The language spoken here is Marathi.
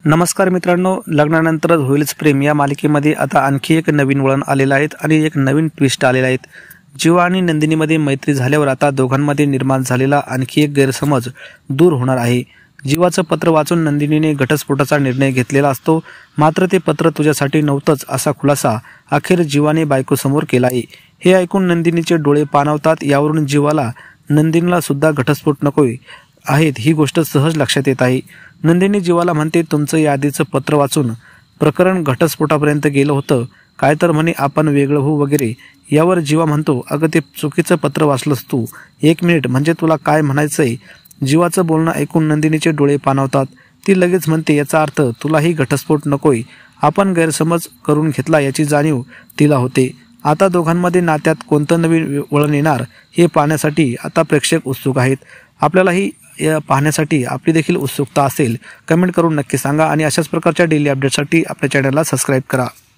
नमस्कार मित्रांनो, लग्नानंतरच होईलच प्रेम या मालिकेमध्ये आता आणखी एक नवीन वळण आलेलं आहे आणि एक नवीन ट्विस्ट आलेला आहे। जीवा आणि नंदिनीमध्ये मैत्री झाल्यावर आता दोघांमध्ये निर्माण झालेला आणखी एक गैरसमज दूर होणार आहे। जीवाचं पत्र वाचून नंदिनीने घटस्फोटाचा निर्णय घेतलेला असतो, मात्र ते पत्र तुझ्यासाठी नव्हतंच असा खुलासा अखेर जीवाने बायकोसमोर केला आहे। हे ऐकून नंदिनीचे डोळे पाणावतात। यावरून जीवाला नंदिनीला सुद्धा घटस्फोट नकोय आहेत ही गोष्ट सहज लक्षात येत आहे। नंदिनी जीवाला म्हणते, तुमचं यादीचं पत्र वाचून प्रकरण घटस्फोटापर्यंत गेलं होतं काय, तर म्हणे आपण वेगळं होऊ वगैरे। यावर जीवा म्हणतो, अगं ते चुकीचं पत्र वाचलंस तू, 1 मिनिट, म्हणजे तुला काय म्हणायचंय? जीवाचं बोलणं ऐकून नंदिनीचे डोळे पाणावतात। ती लगेच म्हणते, याचा अर्थ तुलाही घटस्फोट नकोय, आपण गैरसमज करून घेतला याची जाणीव तिला होते। आता दोघांमध्ये नात्यात कोणतं नवीन वळण येणार हे पाहण्यासाठी आता प्रेक्षक उत्सुक आहेत। आपल्यालाही पाहण्यासाठी आपली देखील उत्सुकता असेल, कमेंट करून नक्की सांगा आणि अशाच प्रकारच्या डेली अपडेटसाठी आपल्या चॅनलला सबस्क्राईब करा।